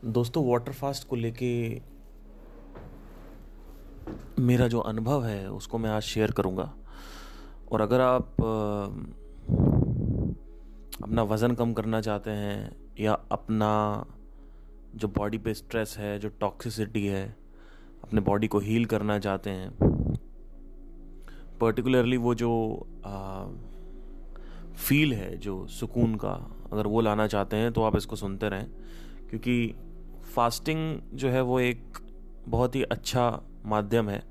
दोस्तों, water fast को लेके मेरा जो अनुभव है उसको मैं आज शेयर करूंगा। और अगर आप अपना वज़न कम करना चाहते हैं या अपना जो बॉडी पे स्ट्रेस है, जो टॉक्सिसिटी है, अपने बॉडी को हील करना चाहते हैं, पर्टिकुलरली वो जो फील है, जो सुकून का, अगर वो लाना चाहते हैं तो आप इसको सुनते रहें। क्योंकि फास्टिंग जो है वो एक बहुत ही अच्छा माध्यम है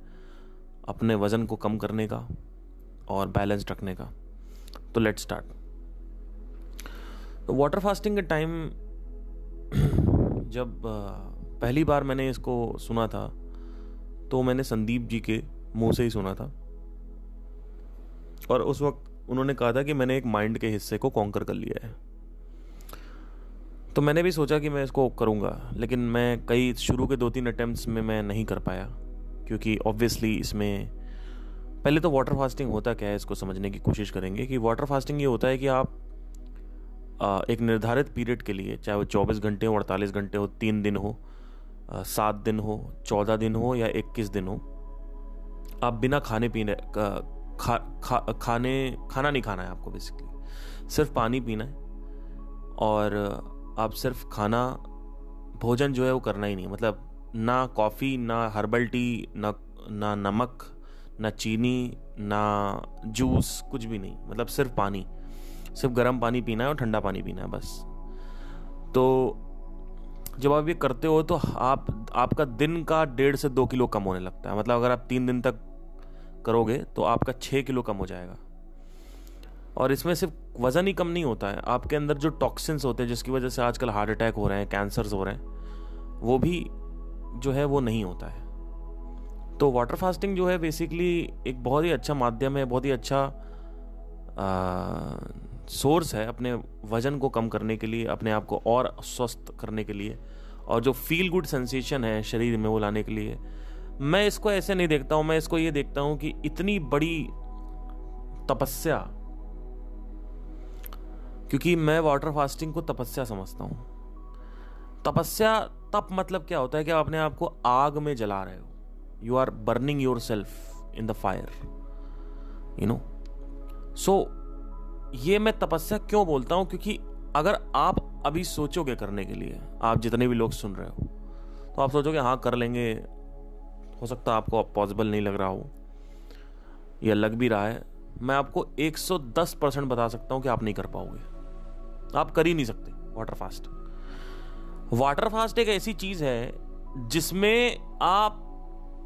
अपने वज़न को कम करने का और बैलेंस रखने का। तो लेट्स स्टार्ट। तो वाटर फास्टिंग के टाइम जब पहली बार मैंने इसको सुना था तो मैंने संदीप जी के मुंह से ही सुना था। और उस वक्त उन्होंने कहा था कि मैंने एक माइंड के हिस्से को कॉन्कर कर लिया है। तो मैंने भी सोचा कि मैं इसको करूँगा, लेकिन मैं कई शुरू के 2-3 अटेम्प्ट्स में मैं नहीं कर पाया। क्योंकि ऑब्वियसली इसमें पहले तो वाटर फास्टिंग होता क्या है इसको समझने की कोशिश करेंगे। कि वाटर फास्टिंग ये होता है कि आप एक निर्धारित पीरियड के लिए, चाहे वो 24 घंटे हो, 48 घंटे हो, 3 दिन हो, 7 दिन हो, 14 दिन हो या 21 दिन हो, आप बिना खाने पीने खाना नहीं खाना है आपको। बेसिकली सिर्फ पानी पीना है और आप सिर्फ खाना, भोजन जो है वो करना ही नहीं। मतलब ना कॉफ़ी, ना हर्बल टी, ना नमक, ना चीनी, ना जूस, कुछ भी नहीं। मतलब सिर्फ पानी, सिर्फ गर्म पानी पीना है और ठंडा पानी पीना है बस। तो जब आप ये करते हो तो आपका दिन का 1.5 से 2 किलो कम होने लगता है। मतलब अगर आप 3 दिन तक करोगे तो आपका 6 किलो कम हो जाएगा। और इसमें सिर्फ वज़न ही कम नहीं होता है, आपके अंदर जो टॉक्सिन्स होते हैं जिसकी वजह से आजकल हार्ट अटैक हो रहे हैं, कैंसर्स हो रहे हैं, वो भी जो है वो नहीं होता है। तो वाटर फास्टिंग जो है बेसिकली एक बहुत ही अच्छा माध्यम है, बहुत ही अच्छा सोर्स है अपने वज़न को कम करने के लिए, अपने आप को और स्वस्थ करने के लिए, और जो फील गुड सेंसेशन है शरीर में वो लाने के लिए। मैं इसको ऐसे नहीं देखता हूँ, मैं इसको ये देखता हूँ कि इतनी बड़ी तपस्या, क्योंकि मैं वाटर फास्टिंग को तपस्या समझता हूँ। तपस्या, तप मतलब क्या होता है कि आप अपने आप को आग में जला रहे हो। You are burning yourself in the fire, you know. So ये मैं तपस्या क्यों बोलता हूं? क्योंकि अगर आप अभी सोचोगे करने के लिए, आप जितने भी लोग सुन रहे हो, तो आप सोचोगे हाँ कर लेंगे, हो सकता है आपको पॉसिबल नहीं लग रहा हो या लग भी रहा है। मैं आपको 110% बता सकता हूं कि आप नहीं कर पाओगे, आप कर ही नहीं सकते वाटर फास्ट। वाटर फास्ट एक ऐसी चीज है जिसमें आप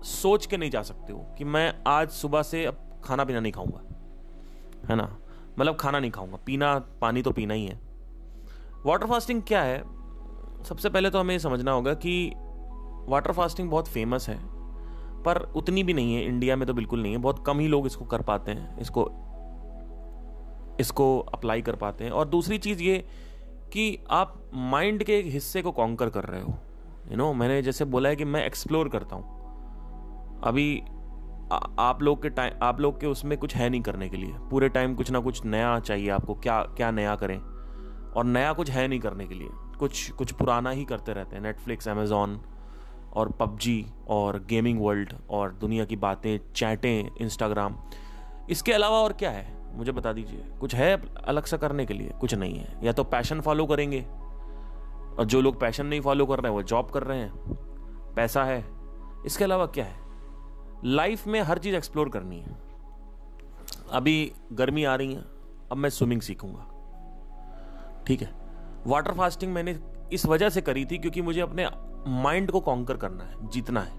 सोच के नहीं जा सकते हो कि मैं आज सुबह से अब खाना पीना नहीं खाऊंगा, है ना। मतलब खाना नहीं खाऊंगा, पीना पानी तो पीना ही है। वाटर फास्टिंग क्या है? सबसे पहले तो हमें ये समझना होगा कि वाटर फास्टिंग बहुत फेमस है, पर उतनी भी नहीं है। इंडिया में तो बिल्कुल नहीं है, बहुत कम ही लोग इसको कर पाते हैं, इसको अप्लाई कर पाते हैं। और दूसरी चीज़ ये कि आप माइंड के एक हिस्से को कॉन्कर कर रहे हो। मैंने जैसे बोला है कि मैं एक्सप्लोर करता हूँ। अभी आप लोग के उसमें कुछ है नहीं करने के लिए। पूरे टाइम कुछ ना कुछ नया चाहिए आपको, क्या क्या नया करें, और नया कुछ है नहीं करने के लिए। कुछ पुराना ही करते रहते हैं। नेटफ्लिक्स, अमेज़ॉन और पबजी और गेमिंग वर्ल्ड और दुनिया की बातें, चैटें, इंस्टाग्राम। इसके अलावा और क्या है मुझे बता दीजिए? कुछ है अलग सा करने के लिए? कुछ नहीं है। या तो पैशन फॉलो करेंगे, और जो लोग पैशन नहीं फॉलो कर रहे हैं वो जॉब कर रहे हैं, पैसा है। इसके अलावा क्या है? लाइफ में हर चीज़ एक्सप्लोर करनी है। अभी गर्मी आ रही है, अब मैं स्विमिंग सीखूंगा, ठीक है। वाटर फास्टिंग मैंने इस वजह से करी थी क्योंकि मुझे अपने माइंड को कॉन्कर करना है, जीतना है।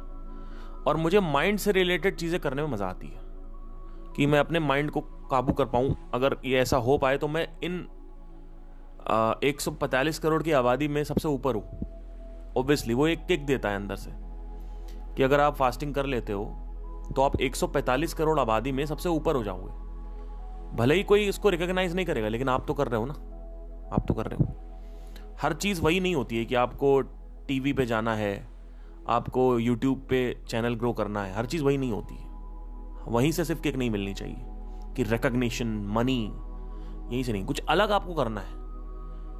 और मुझे माइंड से रिलेटेड चीज़ें करने में मज़ा आती है कि मैं अपने माइंड को काबू कर पाऊँ। अगर ये ऐसा हो पाए तो मैं इन 145 करोड़ की आबादी में सबसे ऊपर हूँ। ऑब्वियसली वो एक किक देता है अंदर से कि अगर आप फास्टिंग कर लेते हो तो आप 145 करोड़ आबादी में सबसे ऊपर हो जाओगे। भले ही कोई इसको रिकॉग्नाइज नहीं करेगा, लेकिन आप तो कर रहे हो ना, आप तो कर रहे हो। हर चीज़ वही नहीं होती है कि आपको टीवी पे जाना है, आपको यूट्यूब पे चैनल ग्रो करना है। हर चीज़ वही नहीं होती है। वहीं से सिर्फ किक नहीं मिलनी चाहिए कि रिकॉग्निशन, मनी, यहीं से नहीं, कुछ अलग आपको करना है।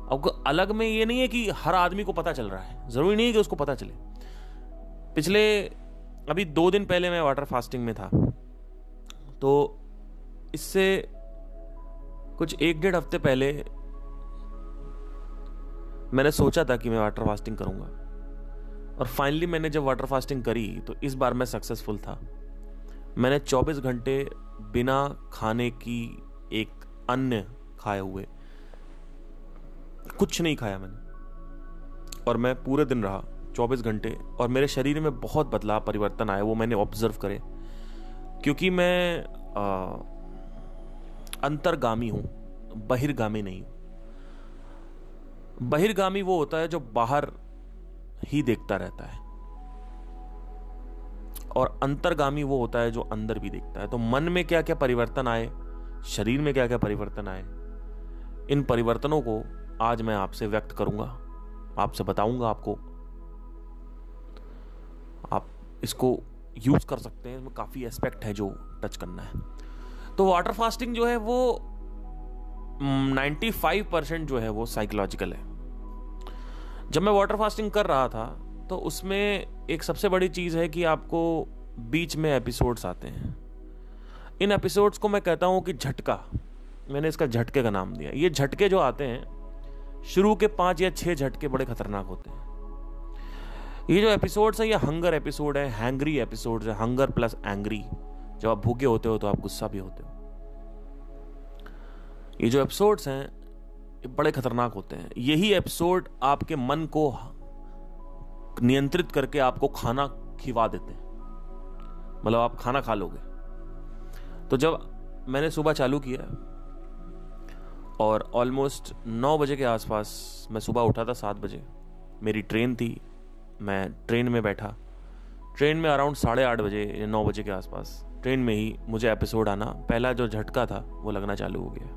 अब अलग में ये नहीं है कि हर आदमी को पता चल रहा है, जरूरी नहीं है कि उसको पता चले। पिछले अभी 2 दिन पहले मैं वाटर फास्टिंग में था, तो इससे कुछ 1-1.5 हफ्ते पहले मैंने सोचा था कि मैं वाटर फास्टिंग करूंगा, और फाइनली मैंने जब वाटर फास्टिंग करी तो इस बार मैं सक्सेसफुल था। मैंने 24 घंटे बिना खाने की एक अन्न खाए हुए कुछ नहीं खाया मैंने, और मैं पूरे दिन रहा 24 घंटे, और मेरे शरीर में बहुत बदलाव परिवर्तन आया, वो मैंने ऑब्जर्व करे। क्योंकि मैं अंतर्गामी हूं, बहिर्गामी नहीं हूं। बहिर्गामी वो होता है जो बाहर ही देखता रहता है, और अंतर्गामी वो होता है जो अंदर भी देखता है। तो मन में क्या क्या परिवर्तन आए, शरीर में क्या क्या परिवर्तन आए, इन परिवर्तनों को आज मैं आपसे व्यक्त करूंगा, आपसे बताऊंगा आपको। आप इसको यूज कर सकते हैं, इसमें काफी एस्पेक्ट है जो टच करना है। तो वाटर फास्टिंग जो है वो 95% जो है वो साइकोलॉजिकल है। जब मैं वाटर फास्टिंग कर रहा था तो उसमें एक सबसे बड़ी चीज है कि आपको बीच में एपिसोड्स आते हैं। इन एपिसोड्स को मैं कहता हूं कि झटका, मैंने इसका झटके का नाम दिया। ये झटके जो आते हैं, शुरू के 5 या 6 झटके बड़े खतरनाक होते हैं। ये जो एपिसोड्स है, ये हंगर एपिसोड है, हैंग्री एपिसोड्स है, हंगर प्लस एंग्री। जब आप भूखे होते हो तो आप गुस्सा भी होते हो। ये जो एपिसोड्स हैं ये बड़े खतरनाक होते हैं। यही एपिसोड आपके मन को नियंत्रित करके आपको खाना खिवा देते हैं, मतलब आप खाना खा लोगे। तो जब मैंने सुबह चालू किया और ऑलमोस्ट 9 बजे के आसपास, मैं सुबह उठा था 7 बजे, मेरी ट्रेन थी, मैं ट्रेन में बैठा। ट्रेन में अराउंड 8:30 बजे या 9 बजे के आसपास ट्रेन में ही मुझे एपिसोड आना, पहला जो झटका था वो लगना चालू हो गया।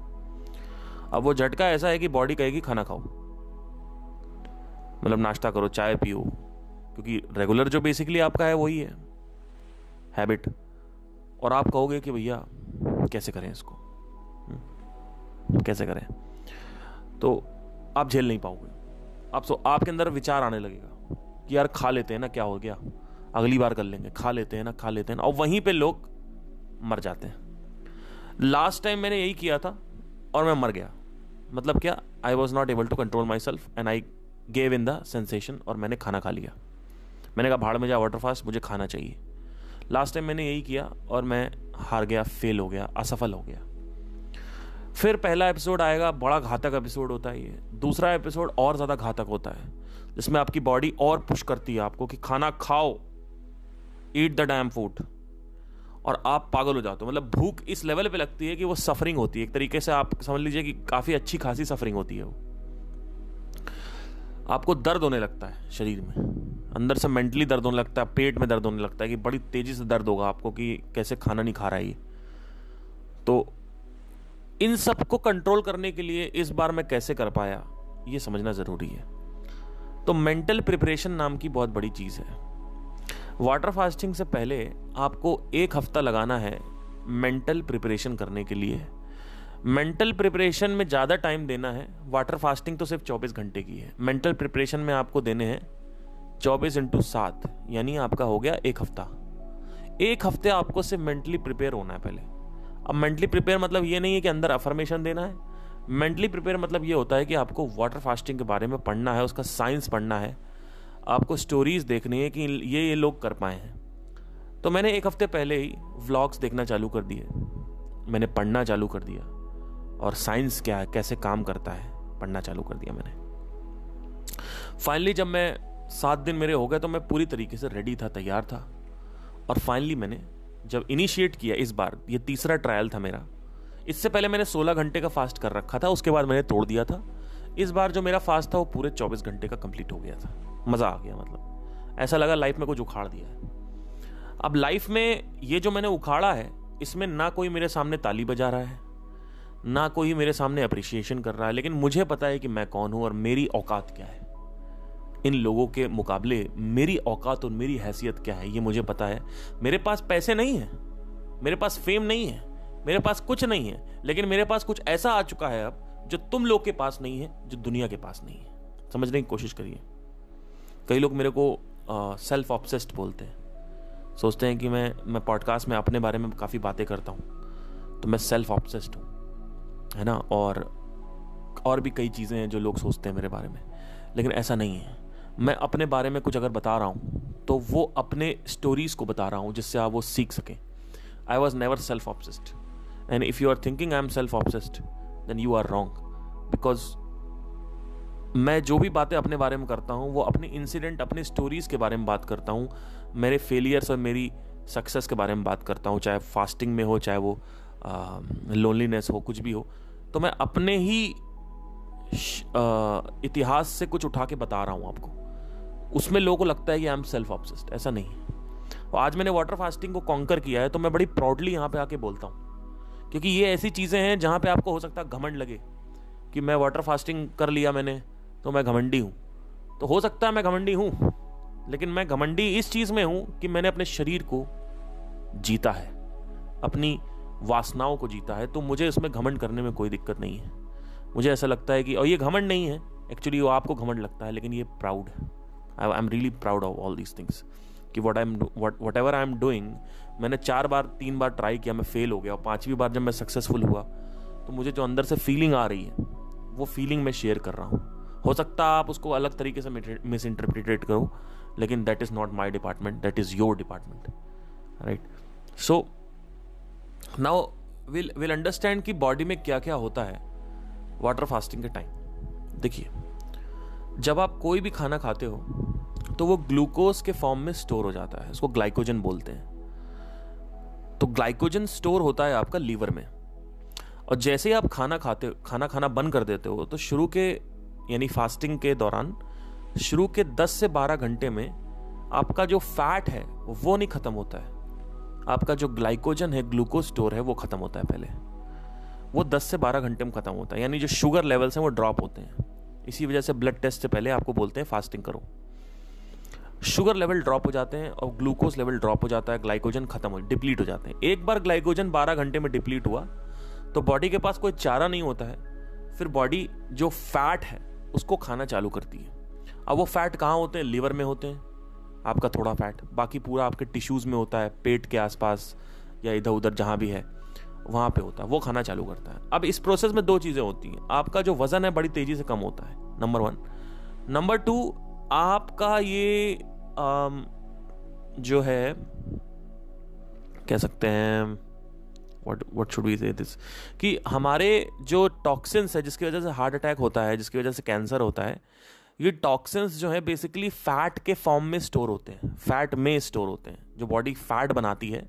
अब वो झटका ऐसा है कि बॉडी कहेगी खाना खाओ, मतलब नाश्ता करो, चाय पियो, क्योंकि रेगुलर जो बेसिकली आपका है वही है हैबिट। और आप कहोगे कि भैया कैसे करें इसको, कैसे करें, तो आप झेल नहीं पाओगे। आपके अंदर विचार आने लगेगा कि यार खा लेते हैं ना, क्या हो गया, अगली बार कर लेंगे, खा लेते हैं ना, और वहीं पे लोग मर जाते हैं। लास्ट टाइम मैंने यही किया था और मैं मर गया। मतलब क्या, I was not able to control my self and I gave in the sensation, और मैंने खाना खा लिया। मैंने कहा भाड़ में जा वाटर फास्ट, मुझे खाना चाहिए। लास्ट टाइम मैंने यही किया और मैं हार गया, फेल हो गया, असफल हो गया। फिर पहला एपिसोड आएगा, बड़ा घातक एपिसोड होता है ये। दूसरा एपिसोड और ज़्यादा घातक होता है, जिसमें आपकी बॉडी और पुश करती है आपको कि खाना खाओ, ईट द डैम फूड, और आप पागल हो जाते हो। मतलब भूख इस लेवल पे लगती है कि वो सफरिंग होती है, एक तरीके से आप समझ लीजिए कि काफ़ी अच्छी खासी सफरिंग होती है वो। आपको दर्द होने लगता है शरीर में, अंदर से मेंटली दर्द होने लगता है, पेट में दर्द होने लगता है कि बड़ी तेजी से दर्द होगा आपको कि कैसे खाना नहीं खा रहा है ये। तो इन सब को कंट्रोल करने के लिए इस बार मैं कैसे कर पाया, ये समझना ज़रूरी है। तो मेंटल प्रिपरेशन नाम की बहुत बड़ी चीज़ है। वाटर फास्टिंग से पहले आपको 1 हफ्ता लगाना है मेंटल प्रिपरेशन करने के लिए। मेंटल प्रिपरेशन में ज़्यादा टाइम देना है। वाटर फास्टिंग तो सिर्फ 24 घंटे की है, मेंटल प्रिपरेशन में आपको देने हैं 24 × 7, यानी आपका हो गया 1 हफ्ता। 1 हफ्ते आपको सिर्फ मेंटली प्रिपेयर होना है पहले। अब मेंटली प्रिपेयर मतलब ये नहीं है कि अंदर अफर्मेशन देना है। मेंटली प्रिपेयर मतलब ये होता है कि आपको वाटर फास्टिंग के बारे में पढ़ना है, उसका साइंस पढ़ना है, आपको स्टोरीज देखनी है कि ये लोग कर पाए हैं। तो मैंने 1 हफ्ते पहले ही व्लॉग्स देखना चालू कर दिए, मैंने पढ़ना चालू कर दिया, और साइंस क्या है, कैसे काम करता है, पढ़ना चालू कर दिया मैंने। फाइनली जब मैं 7 दिन मेरे हो गए तो मैं पूरी तरीके से रेडी था, तैयार था। और फाइनली मैंने जब इनिशिएट किया, इस बार ये तीसरा ट्रायल था मेरा। इससे पहले मैंने 16 घंटे का फास्ट कर रखा था, उसके बाद मैंने तोड़ दिया था। इस बार जो मेरा फास्ट था वो पूरे 24 घंटे का कंप्लीट हो गया था। मज़ा आ गया, मतलब ऐसा लगा लाइफ में कुछ उखाड़ दिया है। अब लाइफ में ये जो मैंने उखाड़ा है, इसमें ना कोई मेरे सामने ताली बजा रहा है, ना कोई मेरे सामने अप्रिशिएशन कर रहा है, लेकिन मुझे पता है कि मैं कौन हूं और मेरी औकात क्या है। इन लोगों के मुकाबले मेरी औकात और मेरी हैसियत क्या है ये मुझे पता है। मेरे पास पैसे नहीं है, मेरे पास फेम नहीं है, मेरे पास कुछ नहीं है, लेकिन मेरे पास कुछ ऐसा आ चुका है अब जो तुम लोग के पास नहीं है, जो दुनिया के पास नहीं है। समझने की कोशिश करिए। कई लोग मेरे को सेल्फ ऑब्सेस्ड बोलते हैं, सोचते हैं कि मैं पॉडकास्ट में अपने बारे में काफ़ी बातें करता हूँ तो मैं सेल्फ ऑब्सेस्ड हूँ, है ना। और भी कई चीज़ें हैं जो लोग सोचते हैं मेरे बारे में, लेकिन ऐसा नहीं है। मैं अपने बारे में कुछ अगर बता रहा हूँ तो वो अपने स्टोरीज को बता रहा हूँ जिससे आप वो सीख सकें। I was never self obsessed, and if you are thinking I am self obsessed then you are wrong, because मैं जो भी बातें अपने बारे में करता हूँ वो अपने इंसिडेंट, अपने स्टोरीज के बारे में बात करता हूँ, मेरे फेलियर्स और मेरी सक्सेस के बारे में बात करता हूँ, चाहे फास्टिंग में हो, चाहे वो लोनलीनेस हो, कुछ भी हो। तो मैं अपने ही इतिहास से कुछ उठा के बता रहा हूँ आपको। उसमें लोगों को लगता है कि आई एम सेल्फ ऑब्सेस्ड, ऐसा नहीं है। और आज मैंने वाटर फास्टिंग को कॉन्कर किया है तो मैं बड़ी प्राउडली यहाँ पे आके बोलता हूँ, क्योंकि ये ऐसी चीज़ें हैं जहाँ पे आपको हो सकता है घमंड लगे कि मैं वाटर फास्टिंग कर लिया मैंने तो मैं घमंडी हूँ। तो हो सकता है मैं घमंडी हूँ, लेकिन मैं घमंडी इस चीज़ में हूँ कि मैंने अपने शरीर को जीता है, अपनी वासनाओं को जीता है, तो मुझे इसमें घमंड करने में कोई दिक्कत नहीं है। मुझे ऐसा लगता है कि, और ये घमंड नहीं है एक्चुअली, वो आपको घमंड लगता है, लेकिन ये प्राउड है। I am really proud of all these things कि whatever I am doing. मैंने 3 बार ट्राई किया, मैं फेल हो गया, और 5वीं बार जब मैं सक्सेसफुल हुआ तो मुझे जो अंदर से फीलिंग आ रही है वो फीलिंग मैं शेयर कर रहा हूँ। हो सकता है आप उसको अलग तरीके से मिस इंटरप्रिटेट करो, लेकिन that is not my department, that is your department, right. So now will understand कि बॉडी में क्या क्या होता है वाटर फास्टिंग के टाइम। देखिए, जब आप कोई भी खाना खाते हो तो वो ग्लूकोज के फॉर्म में स्टोर हो जाता है, उसको ग्लाइकोजन बोलते हैं। तो ग्लाइकोजन स्टोर होता है आपका लीवर में, और जैसे ही आप खाना खाना बंद कर देते हो तो शुरू के यानी फास्टिंग के दौरान शुरू के 10 से 12 घंटे में आपका जो फैट है वो नहीं खत्म होता है, आपका जो ग्लाइकोजन है, ग्लूकोज स्टोर है, वो खत्म होता है। पहले वो 10 से 12 घंटे में खत्म होता है, यानी जो शुगर लेवल्स हैं वो ड्रॉप होते हैं। इसी वजह से ब्लड टेस्ट से पहले आपको बोलते हैं फास्टिंग करो। शुगर लेवल ड्रॉप हो जाते हैं और ग्लूकोज लेवल ड्रॉप हो जाता है, ग्लाइकोजन खत्म हो, डिप्लीट हो जाते हैं। एक बार ग्लाइकोजन 12 घंटे में डिप्लीट हुआ तो बॉडी के पास कोई चारा नहीं होता है, फिर बॉडी जो फैट है उसको खाना चालू करती है। अब वो फैट कहाँ होते हैं? लीवर में होते हैं, आपका थोड़ा फैट, बाकी पूरा आपके टिश्यूज में होता है, पेट के आसपास या इधर उधर जहाँ भी है वहाँ पे होता है, वो खाना चालू करता है। अब इस प्रोसेस में 2 चीज़ें होती हैं, आपका जो वजन है बड़ी तेजी से कम होता है, नंबर 1। नंबर 2, आपका ये जो है कह सकते हैं what should we say this, कि हमारे जो टॉक्सिन्स है जिसकी वजह से हार्ट अटैक होता है, जिसकी वजह से कैंसर होता है, ये टॉक्सिन्स जो है बेसिकली फैट के फॉर्म में स्टोर होते हैं, फैट में स्टोर होते हैं। जो बॉडी फैट बनाती है,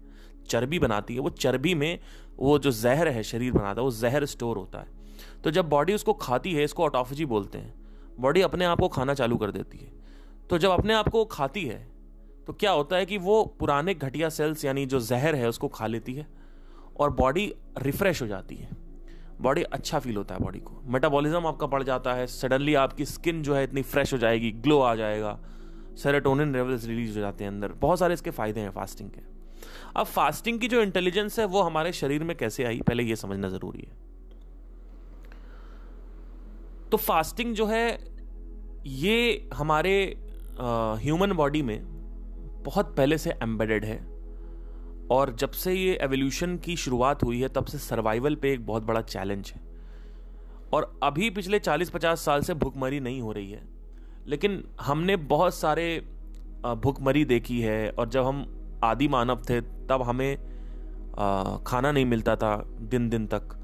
चर्बी बनाती है, वो चर्बी में वो जो जहर है शरीर बनाता है, वो जहर स्टोर होता है। तो जब बॉडी उसको खाती है, इसको ऑटोफेजी बोलते हैं, बॉडी अपने आप को खाना चालू कर देती है। तो जब अपने आप को खाती है तो क्या होता है कि वो पुराने घटिया सेल्स यानी जो जहर है उसको खा लेती है और बॉडी रिफ्रेश हो जाती है, बॉडी अच्छा फील होता है, बॉडी को मेटाबॉलिज्म आपका बढ़ जाता है, सडनली आपकी स्किन जो है इतनी फ्रेश हो जाएगी, ग्लो आ जाएगा, सेरोटोनिन लेवल्स रिलीज हो जाते हैं अंदर। बहुत सारे इसके फायदे हैं फास्टिंग के। अब फास्टिंग की जो इंटेलिजेंस है वो हमारे शरीर में कैसे आई, पहले ये समझना जरूरी है। तो फास्टिंग जो है ये हमारे ह्यूमन बॉडी में बहुत पहले से एम्बेडेड है, और जब से ये एवोल्यूशन की शुरुआत हुई है तब से सर्वाइवल पे एक बहुत बड़ा चैलेंज है। और अभी पिछले 40-50 साल से भूखमरी नहीं हो रही है, लेकिन हमने बहुत सारे भूखमरी देखी है। और जब हम आदि मानव थे तब हमें खाना नहीं मिलता था दिन दिन तक।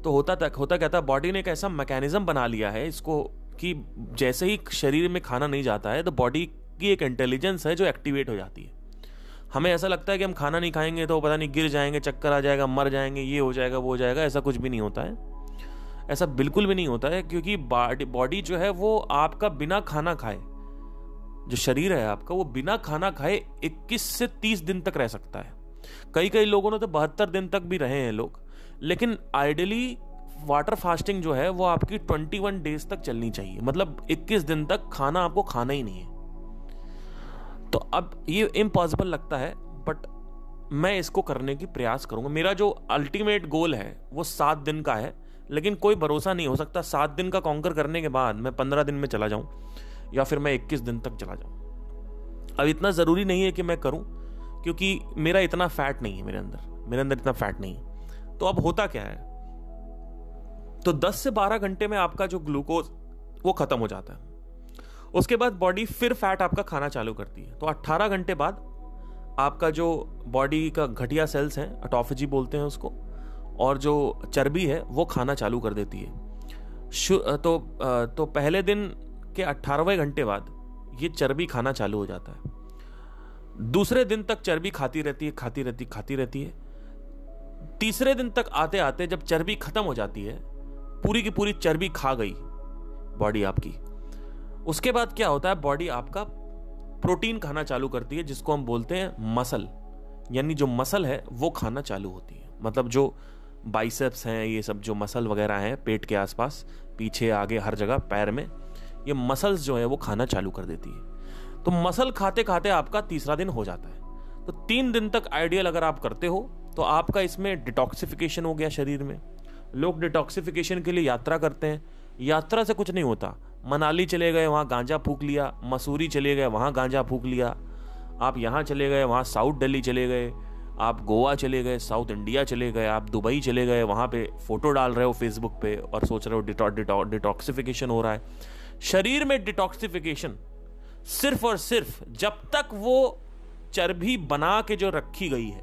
तो होता क्या था, बॉडी ने एक ऐसा मैकेनिज्म बना लिया है इसको कि जैसे ही शरीर में खाना नहीं जाता है तो बॉडी की एक इंटेलिजेंस है जो एक्टिवेट हो जाती है। हमें ऐसा लगता है कि हम खाना नहीं खाएंगे तो पता नहीं गिर जाएंगे, चक्कर आ जाएगा, मर जाएंगे, ये हो जाएगा, वो हो जाएगा। ऐसा कुछ भी नहीं होता है, ऐसा बिल्कुल भी नहीं होता है, क्योंकि बॉडी जो है वो आपका बिना खाना खाए, जो शरीर है आपका वो बिना खाना खाए 21 से 30 दिन तक रह सकता है। कई लोगों ने तो 72 दिन तक भी रहे हैं लोग। लेकिन आइडियली वाटर फास्टिंग जो है वो आपकी 21 डेज तक चलनी चाहिए, मतलब 21 दिन तक खाना आपको खाना ही नहीं है। तो अब ये इम्पॉसिबल लगता है, बट मैं इसको करने की प्रयास करूंगा। मेरा जो अल्टीमेट गोल है वो 7 दिन का है, लेकिन कोई भरोसा नहीं, हो सकता 7 दिन का कॉन्कर करने के बाद मैं 15 दिन में चला जाऊं या फिर मैं 21 दिन तक चला जाऊं। अब इतना ज़रूरी नहीं है कि मैं करूं, क्योंकि मेरा इतना फैट नहीं है, मेरे अंदर इतना फैट नहीं है। तो अब होता क्या है, तो 10 से 12 घंटे में आपका जो ग्लूकोज वो खत्म हो जाता है। उसके बाद बॉडी फिर फैट आपका खाना चालू करती है। तो 18 घंटे बाद आपका जो बॉडी का घटिया सेल्स हैं, ऑटोफेजी बोलते हैं उसको, और जो चर्बी है वो खाना चालू कर देती है। तो पहले दिन के 18वें घंटे बाद ये चर्बी खाना चालू हो जाता है। दूसरे दिन तक चर्बी खाती रहती है। तीसरे दिन तक आते आते जब चर्बी खत्म हो जाती है, पूरी की पूरी चर्बी खा गई बॉडी आपकी, उसके बाद क्या होता है, बॉडी आपका प्रोटीन खाना चालू करती है, जिसको हम बोलते हैं मसल। यानी जो मसल है वो खाना चालू होती है। मतलब जो बाइसेप्स हैं, ये सब जो मसल वगैरह हैं पेट के आसपास, पीछे, आगे, हर जगह, पैर में, ये मसल्स जो है वो खाना चालू कर देती है। तो मसल खाते खाते आपका तीसरा दिन हो जाता है। तो 3 दिन तक आइडियल अगर आप करते हो तो आपका इसमें डिटॉक्सिफिकेशन हो गया शरीर में। लोग डिटॉक्सिफिकेशन के लिए यात्रा करते हैं, यात्रा से कुछ नहीं होता। मनाली चले गए, वहाँ गांजा फूक लिया, मसूरी चले गए, वहाँ गांजा फूक लिया, आप यहाँ चले गए, वहाँ साउथ दिल्ली चले गए, आप गोवा चले गए, साउथ इंडिया चले गए, आप दुबई चले गए, वहाँ पे फोटो डाल रहे हो फेसबुक पे और सोच रहे हो डिटॉक्सिफिकेशन हो रहा है। शरीर में डिटॉक्सिफिकेशन सिर्फ और सिर्फ जब तक वो चर्बी बना के जो रखी गई है,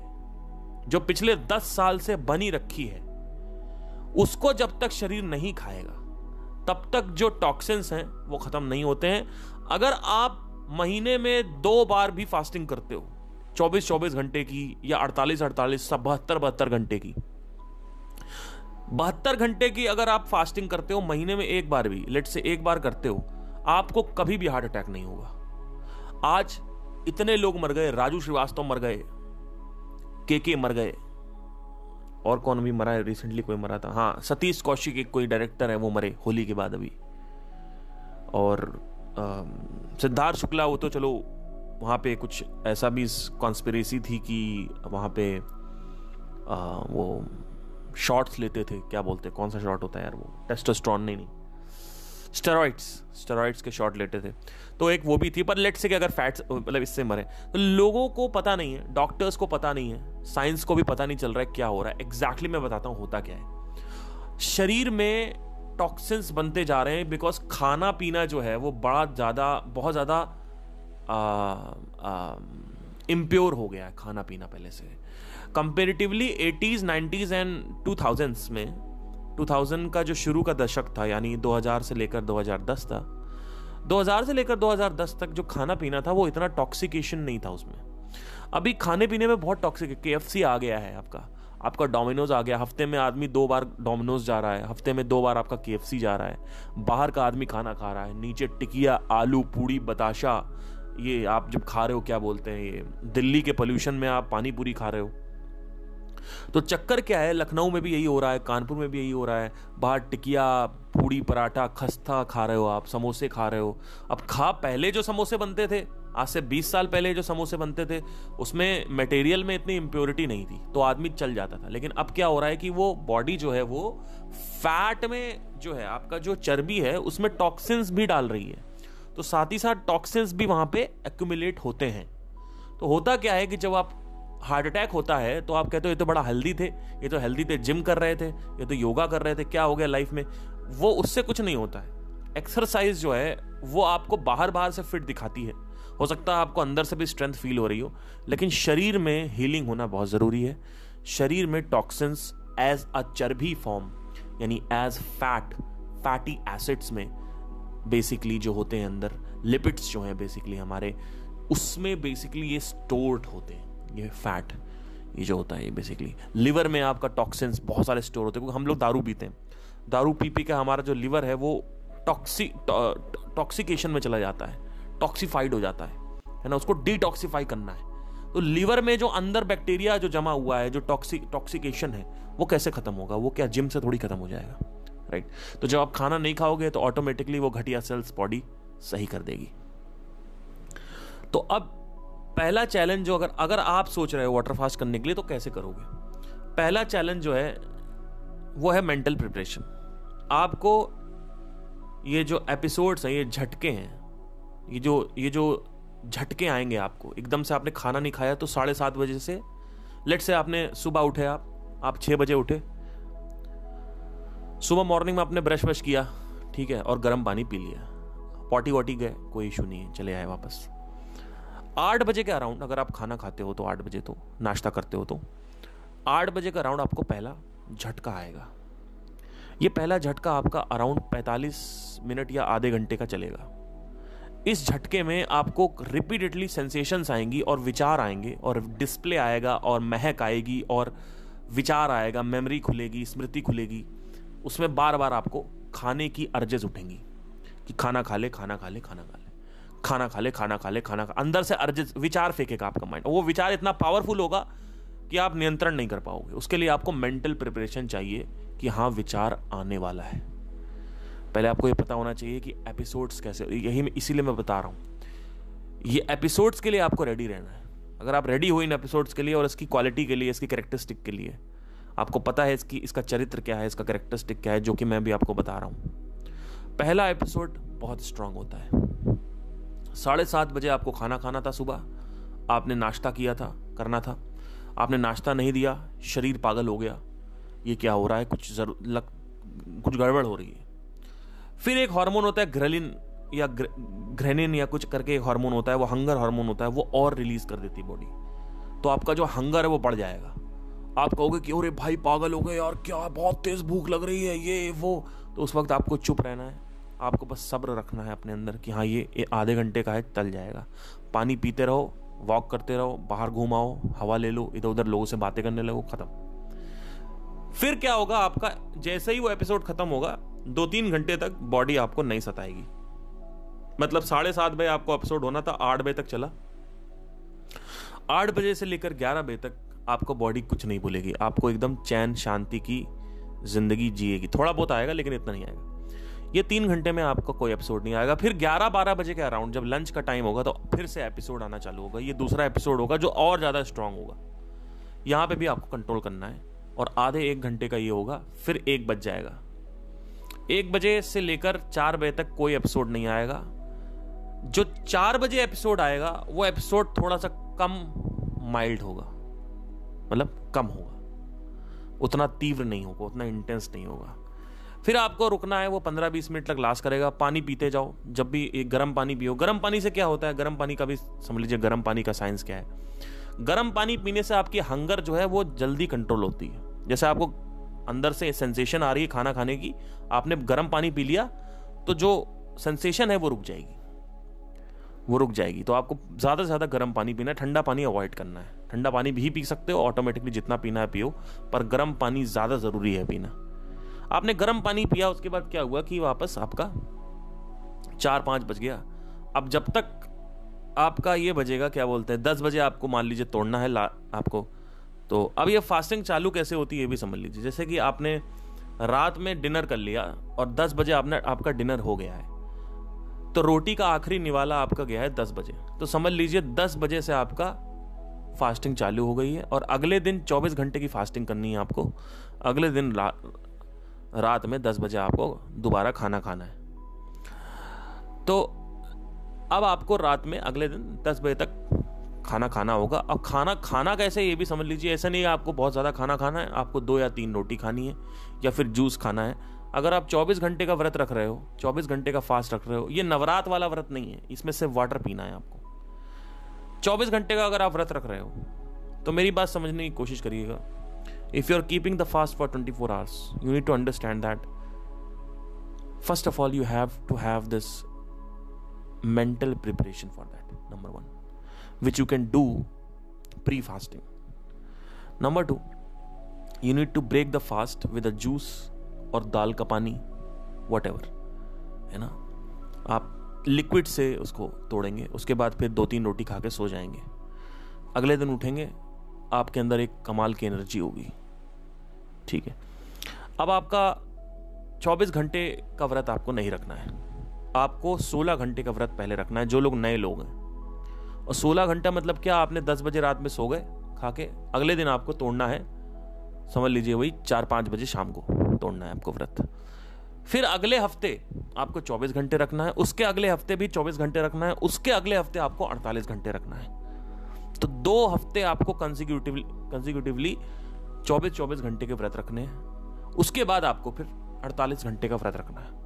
जो पिछले 10 साल से बनी रखी है, उसको जब तक शरीर नहीं खाएगा तब तक जो टॉक्सिन्स हैं वो खत्म नहीं होते हैं। अगर आप महीने में 2 बार भी फास्टिंग करते हो, 24-24 घंटे की या 48-48, 72 घंटे की, 72 घंटे की अगर आप फास्टिंग करते हो महीने में एक बार भी, लेट से एक बार करते हो, आपको कभी भी हार्ट अटैक नहीं होगा। आज इतने लोग मर गए, राजू श्रीवास्तव मर गए, के मर गए, और कौन भी मरा है रिसेंटली, कोई मरा था, हाँ, सतीश कौशिक एक कोई डायरेक्टर है, वो मरे होली के बाद अभी। और सिद्धार्थ शुक्ला, वो तो चलो वहाँ पे कुछ ऐसा भी कॉन्स्पिरेसी थी कि वहाँ पे वो शॉट्स लेते थे, क्या बोलते, कौन सा शॉट होता है यार वो, टेस्टोस्टेरोन नहीं, स्टेरॉइड्स के शॉट लेते थे। तो एक वो भी थी। पर लेट्स से कि अगर फैट्स मतलब इससे मरे, तो लोगों को पता नहीं है, डॉक्टर्स को पता नहीं है, साइंस को भी पता नहीं चल रहा है क्या हो रहा है एग्जैक्टली। मैं बताता हूं होता क्या है। शरीर में टॉक्सिन्स बनते जा रहे हैं बिकॉज खाना पीना जो है वो बहुत ज़्यादा इम्प्योर हो गया है खाना पीना पहले से comparatively. 80s 90s and 2000s में, 2000 का जो शुरू का दशक था, यानी 2000 से लेकर 2010 था, 2000 से लेकर 2010 तक जो खाना पीना था वो इतना टॉक्सिकेशन नहीं था उसमें। अभी खाने पीने में बहुत टॉक्सिक, KFC आ गया है, आपका डोमिनोज आ गया, हफ्ते में आदमी 2 बार डोमिनोज जा रहा है, हफ्ते में 2 बार आपका KFC जा रहा है, बाहर का आदमी खाना खा रहा है, नीचे टिकिया, आलू पूड़ी, बताशा, ये आप जब खा रहे हो क्या बोलते हैं, ये दिल्ली के पोल्यूशन में आप पानी पूरी खा रहे हो। तो चक्कर क्या है, लखनऊ में भी यही हो रहा है, कानपुर में भी यही हो रहा है, बाहर टिकिया, पूड़ी, पराठा, खस्ता खा रहे हो आप, समोसे खा रहे हो। अब पहले जो समोसे बनते थे, आज से 20 साल पहले जो समोसे बनते थे, उसमें मटेरियल में इतनी इम्प्योरिटी नहीं थी, तो आदमी चल जाता था। लेकिन अब क्या हो रहा है कि वो बॉडी जो है वो फैट में जो है, आपका जो चर्बी है उसमें टॉक्सिन्स भी डाल रही है, तो साथ ही साथ टॉक्सिन्स भी वहां पे एक्यूमुलेट होते हैं। तो होता क्या है कि जब आप हार्ट अटैक होता है तो आप कहते हो ये तो बड़ा हेल्दी थे, ये तो हेल्दी थे, जिम कर रहे थे, ये तो योगा कर रहे थे, क्या हो गया लाइफ में। वो उससे कुछ नहीं होता है। एक्सरसाइज जो है वो आपको बाहर से फिट दिखाती है, हो सकता है आपको अंदर से भी स्ट्रेंथ फील हो रही हो, लेकिन शरीर में हीलिंग होना बहुत ज़रूरी है। शरीर में टॉक्सिन्स एज अ चर्बी फॉर्म, यानी एज फैटी एसिड्स में बेसिकली जो होते हैं अंदर, लिपिड्स जो हैं बेसिकली हमारे, उसमें बेसिकली ये स्टोर्ड होते हैं। ये फैट, ये जो होता है ये बेसिकली लिवर में आपका टॉक्सिन्स बहुत सारे स्टोर होते हैं, क्योंकि हम लोग दारू पीते हैं, दारू पी के हमारा जो लिवर है वो टॉक्सिकेशन में चला जाता है, टॉक्सिफाइड हो जाता है ना, उसको डिटॉक्सिफाई करना है। तो लिवर में जो अंदर बैक्टीरिया जो जमा हुआ है, जो टॉक्सिकेशन है, वो कैसे खत्म होगा? वो क्या जिम से थोड़ी खत्म हो जाएगा, राइट? तो जब आप खाना नहीं खाओगे तो ऑटोमेटिकली वो घटिया सेल्स बॉडी सही कर देगी। तो अब पहला चैलेंज जो अगर आप सोच रहे हो वाटर फास्ट करने के लिए तो कैसे करोगे? पहला चैलेंज जो है वो है मेंटल प्रिपरेशन। आपको ये जो एपिसोड्स हैं, ये झटके हैं, ये जो झटके आएंगे आपको, एकदम से आपने खाना नहीं खाया तो 7:30 बजे से, लेट से आपने सुबह उठे, आप 6 बजे उठे, सुबह मॉर्निंग में आपने ब्रश वश किया, ठीक है, और गर्म पानी पी लिया, पॉटी वॉटी गए, कोई इशू नहीं है, चले आए वापस। 8 बजे के अराउंड अगर आप खाना खाते हो तो 8 बजे, तो नाश्ता करते हो तो 8 बजे का अराउंड आपको पहला झटका आएगा। ये पहला झटका आपका अराउंड 45 मिनट या आधे घंटे का चलेगा। इस झटके में आपको रिपीटेडली सेंसेशंस आएंगी और विचार आएंगे और डिस्प्ले आएगा और महक आएगी और विचार आएगा, मेमोरी खुलेगी, स्मृति खुलेगी। उसमें बार बार आपको खाने की अर्जेस उठेंगी कि खाना खा ले, खाना खा ले, खाना खा ले, खाना खा ले, खाना खा ले, खाना खा, अंदर से अर्जेस, विचार फेंकेगा आपका माइंड। वो विचार इतना पावरफुल होगा कि आप नियंत्रण नहीं कर पाओगे। उसके लिए आपको मेंटल प्रिपरेशन चाहिए कि हाँ, विचार आने वाला है। पहले आपको ये पता होना चाहिए कि एपिसोड्स कैसे, यही इसीलिए मैं बता रहा हूँ, ये एपिसोड्स के लिए आपको रेडी रहना है। अगर आप रेडी हो इन एपिसोड्स के लिए और इसकी क्वालिटी के लिए, इसकी कैरेक्टरिस्टिक के लिए, आपको पता है इसका चरित्र क्या है, इसका कैरेक्टरिस्टिक क्या है, जो कि मैं भी आपको बता रहा हूँ। पहला एपिसोड बहुत स्ट्रांग होता है। 7:30 बजे आपको खाना खाना था, सुबह आपने नाश्ता किया था, करना था, आपने नाश्ता नहीं दिया, शरीर पागल हो गया, ये क्या हो रहा है, कुछ गड़बड़ हो रही है। फिर एक हार्मोन होता है ग्रेलिन या ग्रेनिन या कुछ करके एक हार्मोन होता है, वो हंगर हार्मोन होता है, वो और रिलीज कर देती है बॉडी। तो आपका जो हंगर है वो बढ़ जाएगा। आप कहोगे कि अरे भाई पागल हो गए यार, क्या बहुत तेज भूख लग रही है, ये वो। तो उस वक्त आपको चुप रहना है, आपको बस सब्र रखना है अपने अंदर कि हाँ, ये आधे घंटे का है, टल जाएगा। पानी पीते रहो, वॉक करते रहो, बाहर घूमाओ, हवा ले लो, इधर उधर लोगों से बातें करने लगो, खत्म। फिर क्या होगा, आपका जैसे ही वो एपिसोड खत्म होगा, 2-3 घंटे तक बॉडी आपको नहीं सताएगी। मतलब 7:30 बजे आपको एपिसोड होना था, 8 बजे तक चला, 8 बजे से लेकर 11 बजे तक आपको बॉडी कुछ नहीं बोलेगी। आपको एकदम चैन शांति की जिंदगी जिएगी। थोड़ा बहुत आएगा लेकिन इतना नहीं आएगा। ये 3 घंटे में आपको कोई एपिसोड नहीं आएगा। फिर 11-12 बजे के अराउंड जब लंच का टाइम होगा तो फिर से एपिसोड आना चालू होगा। ये दूसरा एपिसोड होगा जो और ज़्यादा स्ट्रांग होगा। यहाँ पे भी आपको कंट्रोल करना है और आधे 1 घंटे का ये होगा। फिर 1 बज जाएगा। 1 बजे से लेकर 4 बजे तक कोई एपिसोड नहीं आएगा। जो 4 बजे एपिसोड आएगा वो एपिसोड थोड़ा सा कम माइल्ड होगा, मतलब कम होगा, उतना तीव्र नहीं होगा, उतना इंटेंस नहीं होगा। फिर आपको रुकना है, वो 15-20 मिनट तक लास्ट करेगा। पानी पीते जाओ। जब भी एक गर्म पानी पियो। गर्म पानी से क्या होता है, गर्म पानी का भी समझ लीजिए, गर्म पानी का साइंस क्या है। गर्म पानी पीने से आपकी हंगर जो है वो जल्दी कंट्रोल होती है। जैसे आपको अंदर से सेंसेशन आ रही है खाना खाने की, आपने गर्म पानी पी लिया तो जो सेंसेशन है वो रुक जाएगी, वो रुक जाएगी। तो आपको ज़्यादा से ज़्यादा गर्म पानी पीना है, ठंडा पानी अवॉइड करना है। ठंडा पानी भी पी सकते हो ऑटोमेटिकली, जितना पीना है पियो, पर गर्म पानी ज़्यादा ज़रूरी है पीना। आपने गर्म पानी पिया, उसके बाद क्या हुआ कि वापस आपका 4-5 बज गया। अब जब तक आपका ये बजेगा, क्या बोलते हैं, 10 बजे आपको मान लीजिए तोड़ना है आपको। तो अब ये फास्टिंग चालू कैसे होती है ये भी समझ लीजिए। जैसे कि आपने रात में डिनर कर लिया और 10 बजे आपका डिनर हो गया है, तो रोटी का आखिरी निवाला आपका गया है 10 बजे। तो समझ लीजिए 10 बजे से आपका फास्टिंग चालू हो गई है और अगले दिन 24 घंटे की फास्टिंग करनी है आपको। अगले दिन रात में 10 बजे आपको दोबारा खाना खाना है। तो अब आपको रात में अगले दिन 10 बजे तक खाना खाना होगा। अब खाना कैसे ये भी समझ लीजिए। ऐसा नहीं है आपको बहुत ज़्यादा खाना खाना है, आपको 2 या 3 रोटी खानी है या फिर जूस खाना है। अगर आप 24 घंटे का व्रत रख रहे हो, 24 घंटे का फास्ट रख रहे हो, ये नवरात वाला व्रत नहीं है, इसमें सिर्फ वाटर पीना है आपको। 24 घंटे का अगर आप व्रत रख रहे हो तो मेरी बात समझने की कोशिश करिएगा। If you are keeping the fast for 24 hours, you need to understand that first of all you have to have this mental preparation for that, number 1, which you can do pre-fasting. Number 2, you need to break the fast with a juice और दाल का पानी, whatever, है ना। आप liquid से उसको तोड़ेंगे, उसके बाद फिर 2-3 रोटी खा के सो जाएंगे। अगले दिन उठेंगे, आपके अंदर एक कमाल की एनर्जी होगी, ठीक है। अब आपका 24 घंटे का व्रत आपको नहीं रखना है, आपको 16 घंटे का व्रत पहले रखना है, जो लोग नए लोग हैं। और 16 घंटा मतलब क्या, आपने 10 बजे रात में सो गए खा के, अगले दिन आपको तोड़ना है, समझ लीजिए वही 4-5 बजे शाम को तोड़ना है आपको व्रत। फिर अगले हफ्ते आपको 24 घंटे रखना है, उसके अगले हफ्ते भी 24 घंटे रखना है, उसके अगले हफ्ते आपको 48 घंटे रखना है। तो 2 हफ्ते आपको कंसेक्यूटिवली 24 घंटे के व्रत रखने हैं। उसके बाद आपको फिर 48 घंटे का व्रत रखना है।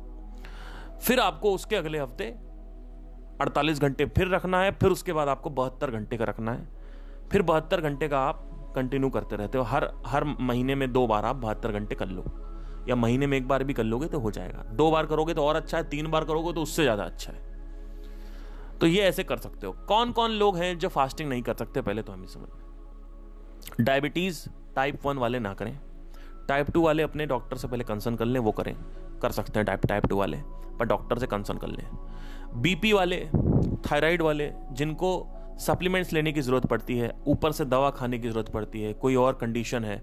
फिर आपको उसके अगले हफ्ते 48 घंटे फिर रखना है। फिर उसके बाद आपको 72 घंटे का रखना है। फिर 72 घंटे का आप कंटिन्यू करते रहते हो। हर महीने में 2 बार आप 72 घंटे कर लो, या महीने में 1 बार भी कर लोगे तो हो जाएगा। 2 बार करोगे तो और अच्छा है, 3 बार करोगे तो उससे ज्यादा अच्छा है। तो ये ऐसे कर सकते हो। कौन कौन लोग हैं जो फास्टिंग नहीं कर सकते, पहले तो हमें समझ में। डायबिटीज टाइप 1 वाले ना करें। टाइप 2 वाले अपने डॉक्टर से पहले कंसर्न कर लें, वो कर सकते हैं टाइप 2 वाले, पर डॉक्टर से कंसर्न कर लें। बीपी वाले, थायराइड वाले, जिनको सप्लीमेंट्स लेने की ज़रूरत पड़ती है, ऊपर से दवा खाने की ज़रूरत पड़ती है, कोई और कंडीशन है,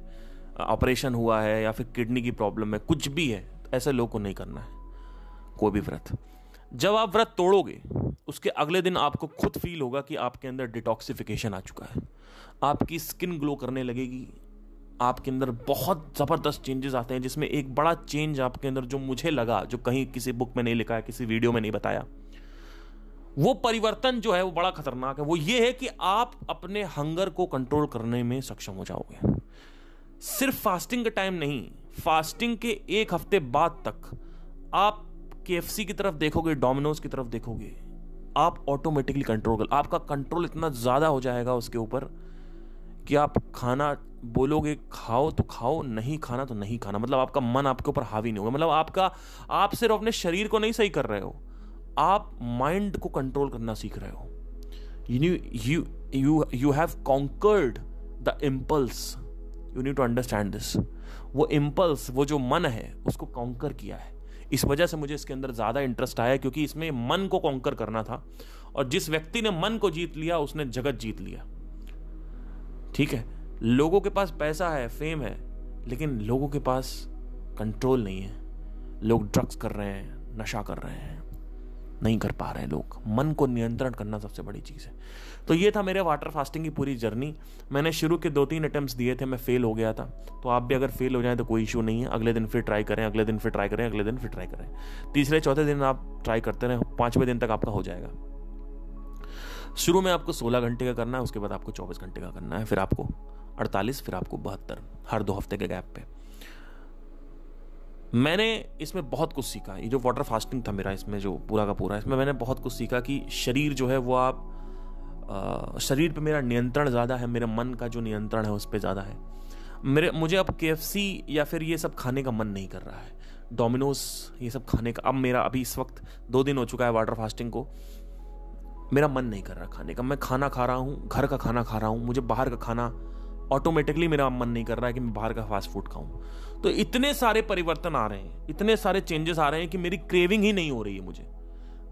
ऑपरेशन हुआ है या फिर किडनी की प्रॉब्लम है, कुछ भी है, तो ऐसे लोग को नहीं करना है कोई भी व्रत। जब आप व्रत तोड़ोगे उसके अगले दिन आपको खुद फील होगा कि आपके अंदर डिटॉक्सिफिकेशन आ चुका है, आपकी स्किन ग्लो करने लगेगी, आपके अंदर बहुत ज़बरदस्त चेंजेस आते हैं। जिसमें एक बड़ा चेंज आपके अंदर जो मुझे लगा, जो कहीं किसी बुक में नहीं लिखा है, किसी वीडियो में नहीं बताया, वो परिवर्तन जो है वो बड़ा खतरनाक है। वो ये है कि आप अपने हंगर को कंट्रोल करने में सक्षम हो जाओगे। सिर्फ फास्टिंग के टाइम नहीं, फास्टिंग के 1 हफ्ते बाद तक आप KFC की तरफ देखोगे, डोमिनोज की तरफ देखोगे, आप ऑटोमेटिकली आपका कंट्रोल इतना ज्यादा हो जाएगा उसके ऊपर कि आप खाना बोलोगे खाओ तो खाओ, नहीं खाना तो नहीं खाना। मतलब आपका मन आपके ऊपर हावी नहीं होगा। मतलब आप सिर्फ अपने शरीर को नहीं सही कर रहे हो, आप माइंड को कंट्रोल करना सीख रहे हो। You have conquered the impulse, you need to understand this. वो इम्पल्स, वो जो मन है, उसको कॉन्कर किया है। इस वजह से मुझे इसके अंदर ज्यादा इंटरेस्ट आया, क्योंकि इसमें मन को कॉन्कर करना था, और जिस व्यक्ति ने मन को जीत लिया उसने जगत जीत लिया। ठीक है, लोगों के पास पैसा है, फेम है, लेकिन लोगों के पास कंट्रोल नहीं है। लोग ड्रग्स कर रहे हैं, नशा कर रहे हैं, नहीं कर पा रहे हैं लोग। मन को नियंत्रण करना सबसे बड़ी चीज़ है। तो ये था मेरे वाटर फास्टिंग की पूरी जर्नी। मैंने शुरू के 2-3 अटेम्प्ट्स दिए थे, मैं फेल हो गया था। तो आप भी अगर फेल हो जाए तो कोई इशू नहीं है, अगले दिन फिर ट्राई करें, अगले दिन फिर ट्राई करें, अगले दिन फिर ट्राई करें। तीसरे चौथे दिन आप ट्राई करते रहें, 5वें दिन तक आपका हो जाएगा। शुरू में आपको 16 घंटे का करना है, उसके बाद आपको 24 घंटे का करना है, फिर आपको 48, फिर आपको 72, हर 2 हफ्ते के गैप पे। मैंने इसमें बहुत कुछ सीखा। ये जो वाटर फास्टिंग था मेरा, इसमें जो पूरा का पूरा, इसमें मैंने बहुत कुछ सीखा कि शरीर जो है वो शरीर पे मेरा नियंत्रण ज़्यादा है, मेरे मन का जो नियंत्रण है उस पर ज़्यादा है। मुझे अब KFC या फिर ये सब खाने का मन नहीं कर रहा है, डोमिनोज ये सब खाने का। अब मेरा अभी इस वक्त 2 दिन हो चुका है वाटर फास्टिंग को, मेरा मन नहीं कर रहा खाने का। मैं खाना खा रहा हूँ, घर का खाना खा रहा हूँ, मुझे बाहर का खाना ऑटोमेटिकली मेरा मन नहीं कर रहा है कि मैं बाहर का फास्ट फूड खाऊं। तो इतने सारे परिवर्तन आ रहे हैं, इतने सारे चेंजेस आ रहे हैं कि मेरी क्रेविंग ही नहीं हो रही है मुझे।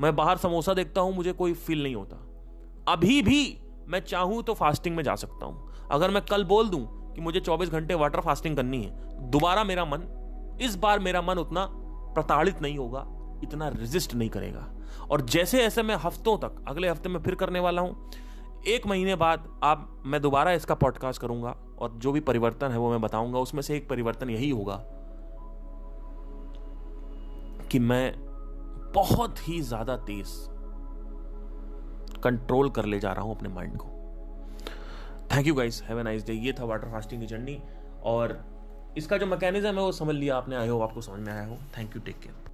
मैं बाहर समोसा देखता हूं, मुझे कोई फील नहीं होता। अभी भी मैं चाहूं तो फास्टिंग में जा सकता हूं। अगर मैं कल बोल दूं कि मुझे 24 घंटे वाटर फास्टिंग करनी है, दोबारा इस बार मेरा मन उतना प्रताड़ित नहीं होगा, इतना रेजिस्ट नहीं करेगा। और जैसे ऐसे मैं हफ्तों तक, अगले हफ्ते में फिर करने वाला हूं, 1 महीने बाद मैं दोबारा इसका पॉडकास्ट करूंगा और जो भी परिवर्तन है वो मैं बताऊंगा। उसमें से एक परिवर्तन यही होगा कि मैं बहुत ही ज्यादा तेज कंट्रोल कर ले जा रहा हूं अपने माइंड को। Thank you guys, have a nice day. ये था वाटर फास्टिंग की जर्नी, और इसका जो मैकेनिज्म है वो समझ लिया आपने, आई होप आपको समझ में आया हो। Thank you, take care.